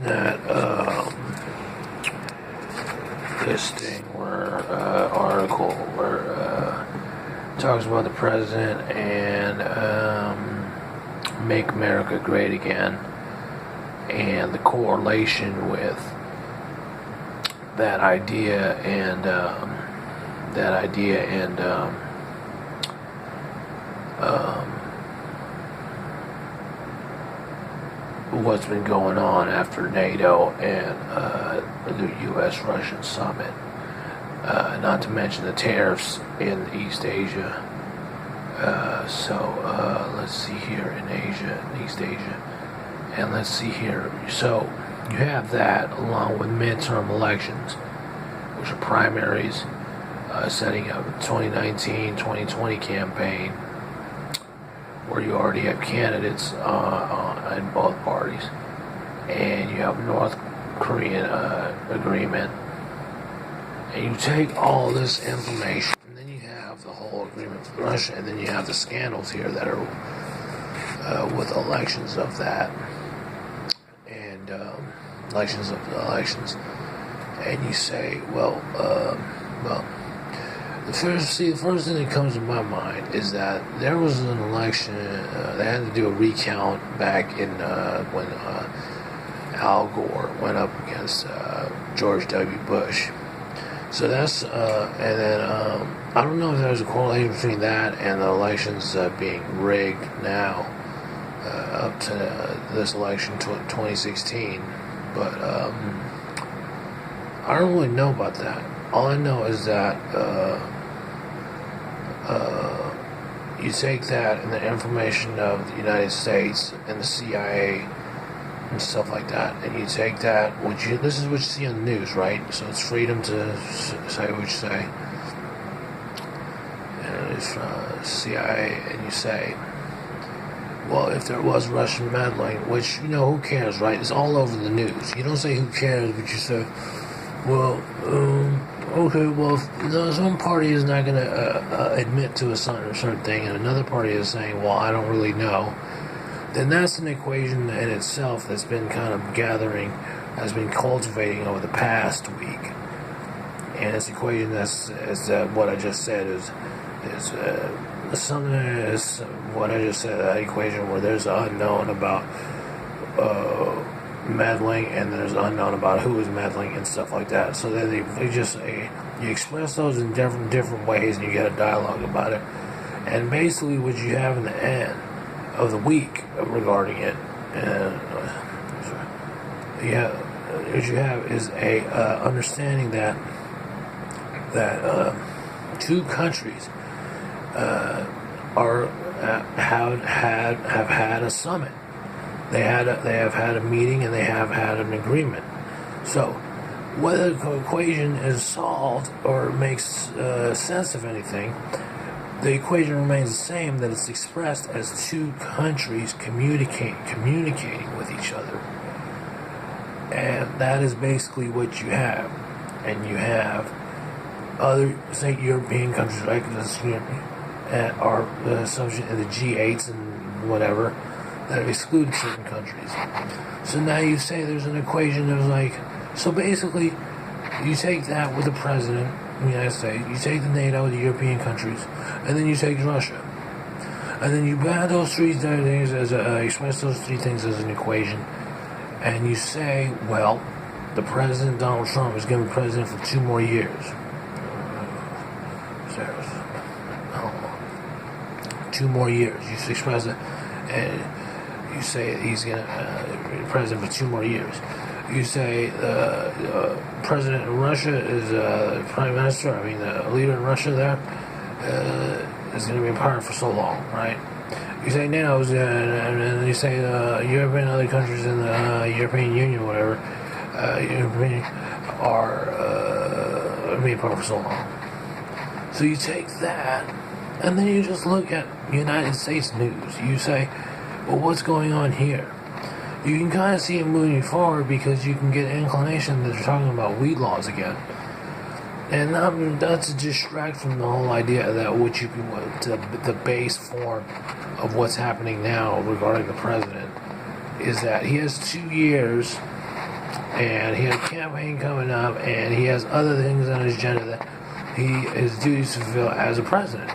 that this thing where article where talks about the president and make America great again, and the correlation with that idea and what's been going on after NATO and the U.S.-Russian summit. Not to mention the tariffs in East Asia. Let's see here in East Asia. And let's see here. So you have that along with midterm elections, which are primaries, setting up a 2019, 2020 campaign, where you already have candidates in both parties, and you have North Korean agreement, and you take all this information, and then you have the whole agreement with Russia, and then you have the scandals here that are with elections of that, and elections, and you say, the first thing that comes to my mind is that there was an election. They had to do a recount back in when Al Gore went up against George W. Bush. So that's and then I don't know if there's a correlation between that and the elections being rigged now up to this election 2016. But I don't really know about that. All I know is that you take that and the information of the United States and the CIA and stuff like that, and you take that, this is what you see on the news, right? So it's freedom to say what you say. And it's CIA, and you say, well, if there was Russian meddling, which, who cares, right? It's all over the news. You don't say who cares, but you say, well, okay, well, if some party is not going to admit to a certain thing, and another party is saying, well, I don't really know, then that's an equation in itself that's been kind of has been cultivating over the past week. And this equation what I just said is something is what I just said, that equation where there's an unknown about meddling, and there's unknown about who is meddling and stuff like that. So then you express those in different ways, and you get a dialogue about it. And basically, what you have in the end of the week regarding it, what you have is a understanding that two countries have had a summit. They have had a meeting, and they have had an agreement. So whether the equation is solved or makes sense of anything, the equation remains the same, that it's expressed as two countries communicating with each other. And that is basically what you have. And you have other, say, European countries, like this, are subject to the G8s and whatever, that have excluded certain countries. So now you say there's an equation so basically, you take that with the president of the United States, you take the NATO, the European countries, and then you take Russia. And then you add those three things express those three things as an equation, and you say, well, the president, Donald Trump, is going to be president for 2 more years. 2 more years. You express it, and you say he's going to be president for 2 more years. You say the president of Russia is prime minister, the leader in Russia there, is going to be in power for so long, right? You say NATO, and you say Europe and other countries in the European Union, whatever, are being in power for so long. So you take that, and then you just look at United States news. You say, well, what's going on here? You can kind of see it moving forward, because you can get an inclination that they're talking about weed laws again. And not to distract from the whole idea that the base form of what's happening now regarding the president is that he has 2 years and he has a campaign coming up, and he has other things on his agenda that he is duties to fulfill as a president.